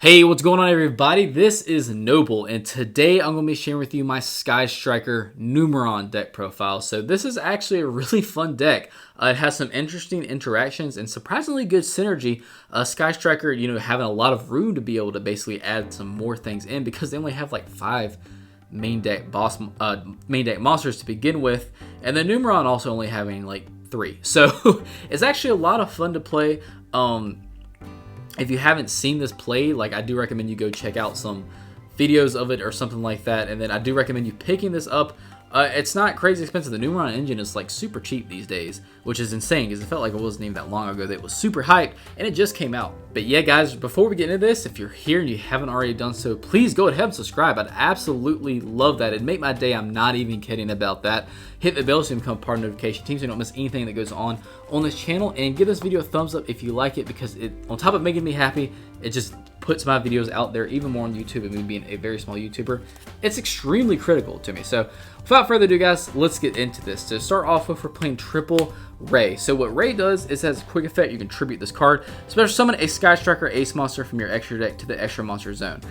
Hey, what's going on everybody? This is Noble, and today I'm going to be sharing with you my Sky Striker Numeron deck profile. So this is actually a really fun deck. It has some interesting interactions and surprisingly good synergy. Sky Striker, having a lot of room to be able to basically add some more things in because they only have like 5 main deck monsters to begin with, and then Numeron also only having like 3. So it's actually a lot of fun to play. If you haven't seen this play, I do recommend you go check out some videos of it or something like that. And then I do recommend you picking this up. It's not crazy expensive. The Numeron engine is super cheap these days, which is insane because it felt like it wasn't even that long ago that it was super hyped and it just came out. But yeah, guys, before we get into this, if you're here and you haven't already done so, please go ahead and subscribe. I'd absolutely love that. It'd make my day. I'm not even kidding about that. Hit the bell so you become part of the notification team so you don't miss anything that goes on this channel. And give this video a thumbs up if you like it, because it, on top of making me happy, it just puts my videos out there even more on YouTube. And me being a very small YouTuber, it's extremely critical to me. So without further ado, guys, let's get into this. To start off with, we're playing Triple Ray. So what Ray does is, has a quick effect. You can tribute this card. Special summon a Sky Striker Ace monster from your extra deck to the extra monster zone.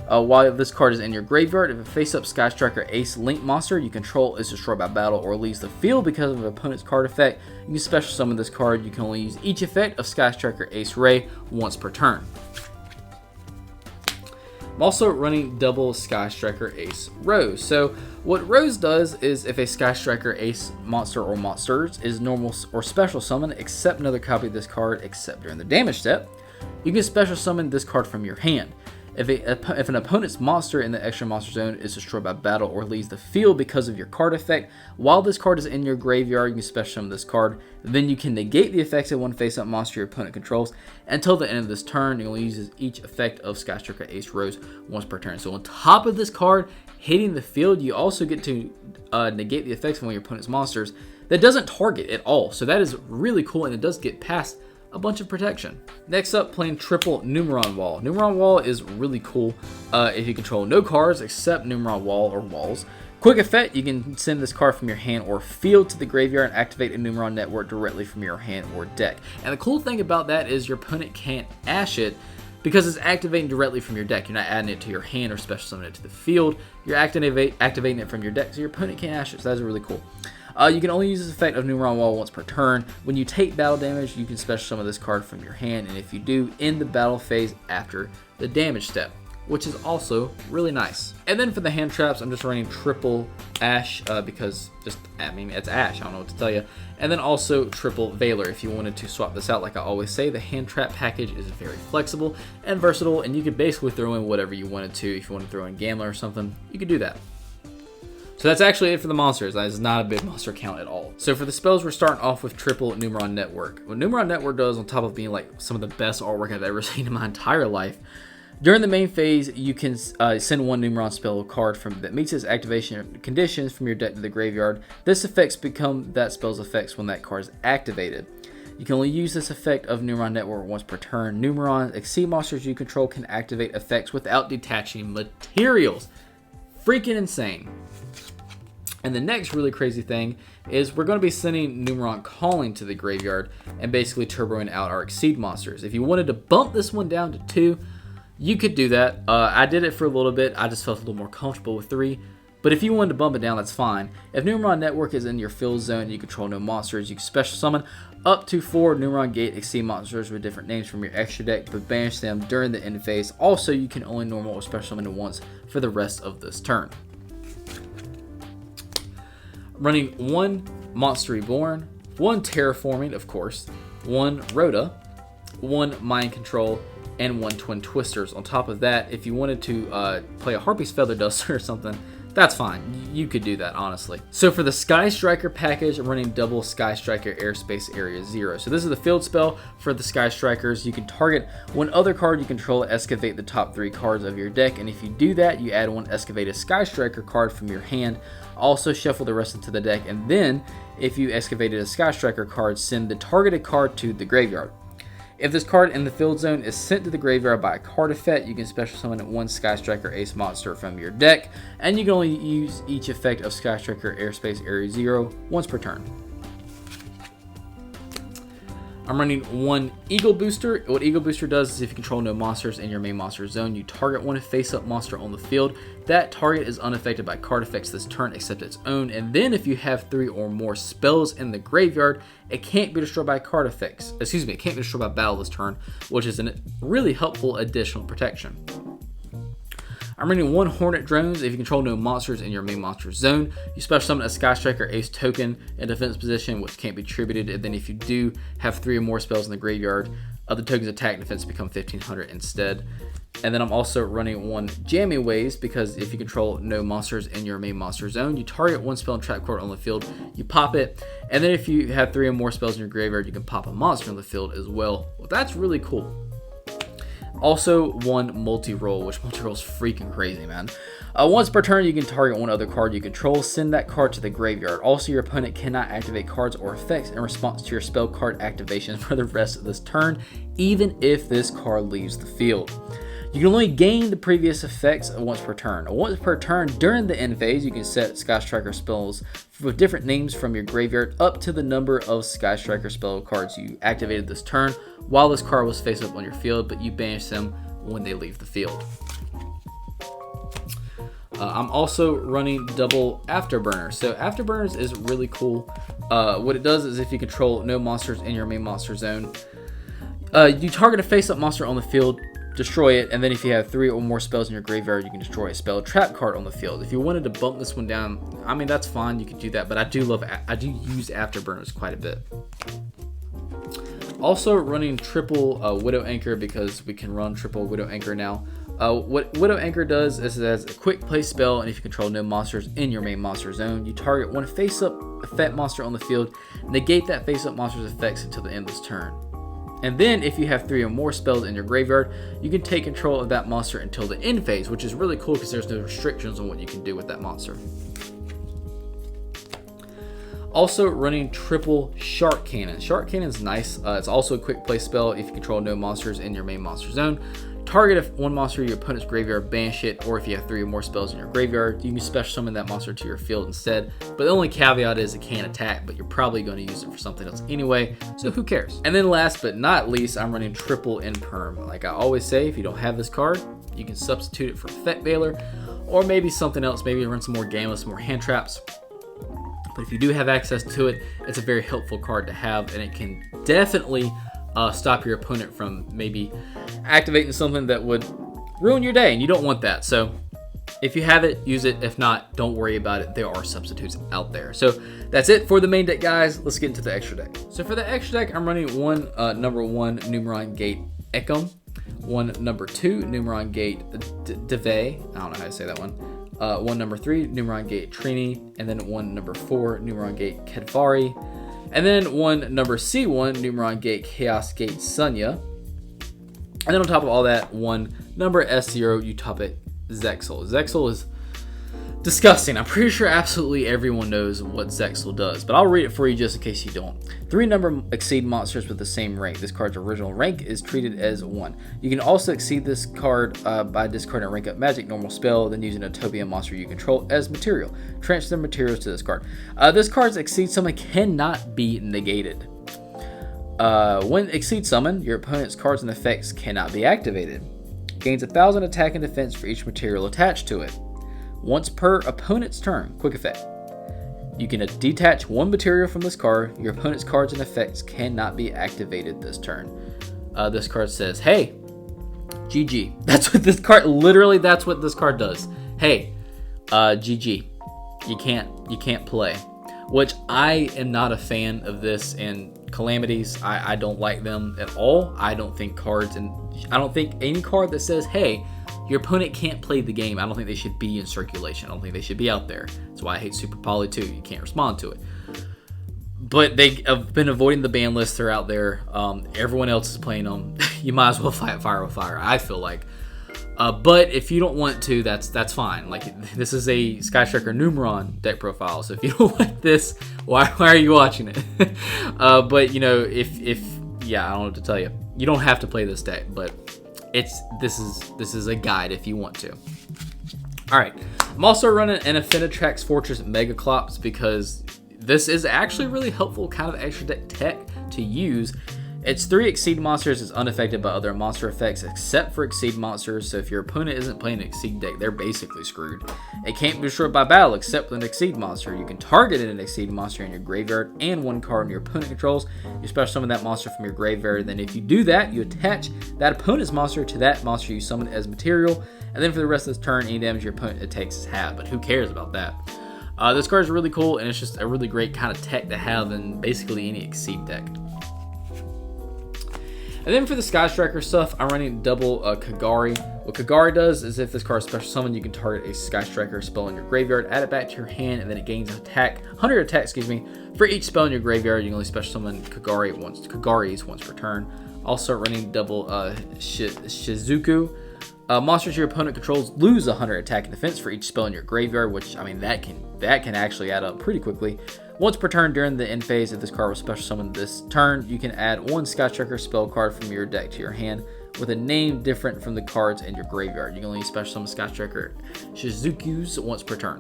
While this card is in your graveyard, if a face-up Sky Striker Ace Link monster you control is destroyed by battle or leaves the field because of an opponent's card effect, you can special summon this card. You can only use each effect of Sky Striker Ace Ray once per turn. I'm also running double Sky Striker Ace Rose. So what Rose does is, if a Sky Striker Ace monster or monsters is normal or special summon, except another copy of this card except during the damage step, you can special summon this card from your hand. If an opponent's monster in the extra monster zone is destroyed by battle or leaves the field because of your card effect, while this card is in your graveyard, you can special summon this card. Then you can negate the effects of one face-up monster your opponent controls until the end of this turn. You only use each effect of Sky Striker Ace Rose once per turn. So on top of this card hitting the field, you also get to negate the effects of one of your opponent's monsters that doesn't target at all. So that is really cool, and it does get past a bunch of protection. Next up, playing Triple Numeron Wall. Numeron Wall is really cool if you control no cards except Numeron Wall or Walls. Quick effect, you can send this card from your hand or field to the graveyard and activate a Numeron network directly from your hand or deck. And the cool thing about that is your opponent can't ash it because it's activating directly from your deck. You're not adding it to your hand or special summoning it to the field. You're activating it from your deck, so your opponent can't ash it. So that's really cool. You can only use this effect of Numeron Wall once per turn. When you take battle damage, you can special summon this card from your hand, and if you do, end the battle phase after the damage step, which is also really nice. And then for the hand traps, I'm just running Triple Ash because it's Ash. I don't know what to tell you. And then also Triple Veiler if you wanted to swap this out. Like I always say, the hand trap package is very flexible and versatile, and you could basically throw in whatever you wanted to. If you want to throw in Gambler or something, you could do that. So that's actually it for the monsters. That is not a big monster count at all. So for the spells, we're starting off with Triple Numeron Network. What Numeron Network does, on top of being some of the best artwork I've ever seen in my entire life, during the main phase, you can send one Numeron spell card that meets its activation conditions from your deck to the graveyard. This effects become that spell's effects when that card is activated. You can only use this effect of Numeron Network once per turn. Numeron Exceed monsters you control can activate effects without detaching materials. Freaking insane. And the next really crazy thing is we're going to be sending Numeron Calling to the graveyard and basically turboing out our Exceed monsters. If you wanted to bump this one down to 2, you could do that. I did it for a little bit. I just felt a little more comfortable with 3. But if you wanted to bump it down, that's fine. If Numeron Network is in your field zone and you control no monsters, you can special summon up to 4 Numeron Gate Exceed monsters with different names from your extra deck, but banish them during the end phase. Also, you can only normal or special summon once for the rest of this turn. Running 1 Monster Reborn, 1 Terraforming, of course, 1 Rhoda, 1 Mind Control, and 1 Twin Twisters. On top of that, if you wanted to play a Harpy's Feather Duster or something, that's fine. You could do that, honestly. So for the Sky Striker package, I'm running double Sky Striker Airspace Area 0. So this is the field spell for the Sky Strikers. You can target one other card you control, excavate the top 3 cards of your deck, and if you do that, you add 1 excavated Sky Striker card from your hand. Also shuffle the rest into the deck, and then if you excavated a Sky Striker card, send the targeted card to the graveyard. If this card in the field zone is sent to the graveyard by a card effect, you can special summon 1 Sky Striker Ace monster from your deck, and you can only use each effect of Sky Striker Airspace Area 0 once per turn. I'm running one Eagle Booster. What Eagle Booster does is if you control no monsters in your main monster zone, you target one face-up monster on the field. That target is unaffected by card effects this turn except its own. And then if you have 3 or more spells in the graveyard, it can't be destroyed by card effects. Excuse me, it can't be destroyed by battle this turn, which is a really helpful additional protection. I'm running one Hornet Drones. If you control no monsters in your main monster zone, you special summon a Sky Striker Ace token in defense position, which can't be attributed. And then if you do have 3 or more spells in the graveyard, other tokens attack and defense become 1500 instead. And then I'm also running one Jamming Waves because if you control no monsters in your main monster zone, you target one spell and trap card on the field, you pop it, and then if you have 3 or more spells in your graveyard, you can pop a monster on the field as well. Well, that's really cool. Also, one multi-roll, which multi-roll is freaking crazy, man. Once per turn, you can target one other card you control, send that card to the graveyard. Also, your opponent cannot activate cards or effects in response to your spell card activation for the rest of this turn, even if this card leaves the field. You can only gain the previous effects once per turn. Once per turn during the end phase, you can set Sky Striker spells with different names from your graveyard up to the number of Sky Striker spell cards you activated this turn while this card was face up on your field, but you banish them when they leave the field. I'm also running double Afterburners. So Afterburners is really cool. What it does is if you control no monsters in your main monster zone, you target a face-up monster on the field, destroy it, and then if you have 3 or more spells in your graveyard, you can destroy a spell trap card on the field. If you wanted to bump this one down, I mean, that's fine, you could do that, but I do use Afterburners quite a bit. Also running triple Widow Anchor because we can run triple Widow Anchor now. What Widow Anchor does is it has a quick play spell, and if you control no monsters in your main monster zone, you target one face-up effect monster on the field, negate that face-up monster's effects until the end of this turn. And then if you have 3 or more spells in your graveyard, you can take control of that monster until the end phase, which is really cool because there's no restrictions on what you can do with that monster. Also running triple Shark Cannon. Shark Cannon is nice. It's also a quick play spell if you control no monsters in your main monster zone. Target one monster in your opponent's graveyard, banish it, or if you have 3 or more spells in your graveyard, you can special summon that monster to your field instead. But the only caveat is it can't attack, but you're probably going to use it for something else anyway, so who cares? And then last but not least, I'm running triple Imperm. Like I always say, if you don't have this card, you can substitute it for Effect Veiler, or maybe something else, maybe run some more Gammas, some more hand traps. But if you do have access to it, it's a very helpful card to have, and it can definitely stop your opponent from maybe activating something that would ruin your day, and you don't want that. So if you have it, use it. If not, don't worry about it. There are substitutes out there. So that's it for the main deck, guys. Let's get into the extra deck. So for the extra deck, I'm running one number 1 Numeron Gate Ekum, one number 2 Numeron Gate Deve. I don't know how to say that one. One number 3 Numeron Gate Trini, and then one number 4 Numeron Gate Kedvari. And then one number C1, Numeron Gate Chaos Gate Sunya. And then on top of all that, one number S0 Utopic Zexal. Zexal is disgusting. I'm pretty sure absolutely everyone knows what Zexal does, but I'll read it for you just in case you don't. 3 number exceed monsters with the same rank. This card's original rank is treated as 1. You can also exceed this card by discarding a rank up magic normal spell, then using a Utopia monster you control as material. Transfer the materials to this card. This card's exceed summon cannot be negated. When exceed summon, your opponent's cards and effects cannot be activated. Gains 1,000 attack and defense for each material attached to it. Once per opponent's turn, quick effect. You can detach one material from this card. Your opponent's cards and effects cannot be activated this turn. This card says, hey, GG. That's what this card, literally that's what this card does. Hey, GG. You can't play. Which I am not a fan of this in Calamities. I don't like them at all. I don't think any card that says, hey, your opponent can't play the game, I don't think they should be in circulation. I don't think they should be out there. That's why I hate Super Poly 2. You can't respond to it. But they have been avoiding the ban lists. They're out there. Everyone else is playing them. You might as well fight fire with fire, I feel like. But if you don't want to, that's fine. Like, this is a Sky Striker Numeron deck profile. So if you don't like this, why are you watching it? But you know, if yeah, I don't know what to tell you. You don't have to play this deck, but this is a guide if you want to. All right, I'm also running an Affinitrax Fortress Megaclops because this is actually really helpful kind of extra deck tech to use Its 3 Exceed monsters is unaffected by other monster effects except for Exceed monsters, so if your opponent isn't playing an Exceed deck, they're basically screwed. It can't be destroyed by battle except with an Exceed monster. You can target an Exceed monster in your graveyard and 1 card your opponent controls. You special summon that monster from your graveyard, then if you do that, you attach that opponent's monster to that monster you summon as material, and then for the rest of this turn, any damage your opponent takes is halved, but who cares about that? This card is really cool, and it's just a really great kind of tech to have in basically any Exceed deck. And then for the Sky Striker stuff, I'm running double Kagari. What Kagari does is if this card is special summon, you can target a Sky Striker spell in your graveyard, add it back to your hand, and then it gains 100 attack, for each spell in your graveyard. You can only special summon Kagaris once per turn. Also running double Shizuku. Monsters your opponent controls lose 100 attack and defense for each spell in your graveyard, which, I mean, that can actually add up pretty quickly. Once per turn during the end phase, if this card was special summoned this turn, you can add 1 Sky Striker spell card from your deck to your hand with a name different from the cards in your graveyard. You can only special summon Sky Striker Shizukus once per turn.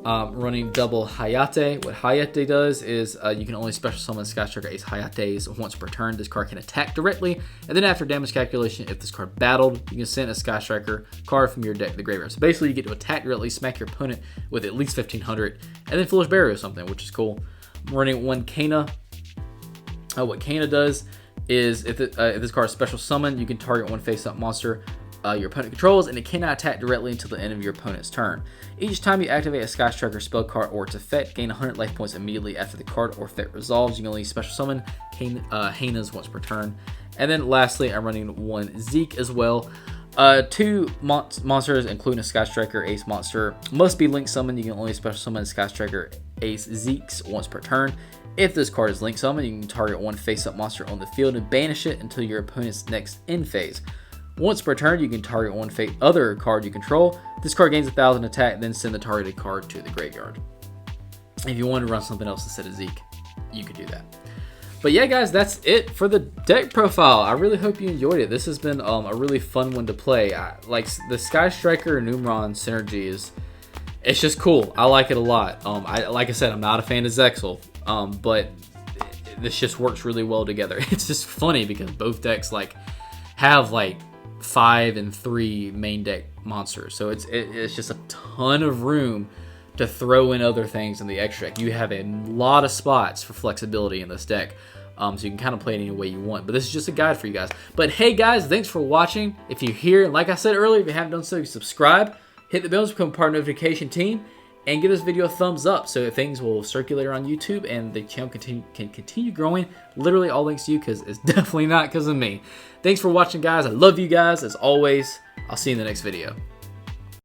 Running double Hayate. What Hayate does is you can only special summon Sky Striker Ace Hayates once per turn. This card can attack directly, and then after damage calculation, if this card battled, you can send a Sky Striker card from your deck to the graveyard. So basically, you get to attack directly, smack your opponent with at least 1500, and then Foolish Burial or something, which is cool. Running 1 Kana. What Kana does is if this card is special summon, you can target 1 face-up monster your opponent controls, and it cannot attack directly until the end of your opponent's turn. Each time you activate a Sky Striker spell card or its effect, gain 100 life points immediately after the card or effect resolves. You can only special summon Hyenas once per turn. And then lastly, I'm running 1 Zeke as well. 2 monsters, including a Sky Striker Ace monster, must be link summoned. You can only special summon Sky Striker Ace Zeeks once per turn. If this card is link summoned, you can target 1 face-up monster on the field and banish it until your opponent's next end phase. Once per turn, you can target 1 other card you control. This card gains 1000 attack, then send the targeted card to the graveyard. If you want to run something else instead of Zeke, you could do that. But yeah, guys, that's it for the deck profile. I really hope you enjoyed it. This has been a really fun one to play. Like the Sky Striker Numeron synergy it's just cool. I like it a lot. Like I said, I'm not a fan of Zexal, but this just works really well together. It's just funny because both decks have 5 and 3 main deck monsters, so it's just a ton of room to throw in other things in the extra deck. You have a lot of spots for flexibility in this deck, so you can kind of play it any way you want. But this is just a guide for you guys. But hey guys, thanks for watching. If you're here, and like I said earlier, if you haven't done so, subscribe, hit the bell to become part of the notification team, and give this video a thumbs up so things will circulate around YouTube and the channel can continue growing. Literally all thanks to you, because it's definitely not because of me. Thanks for watching, guys. I love you guys as always. I'll see you in the next video.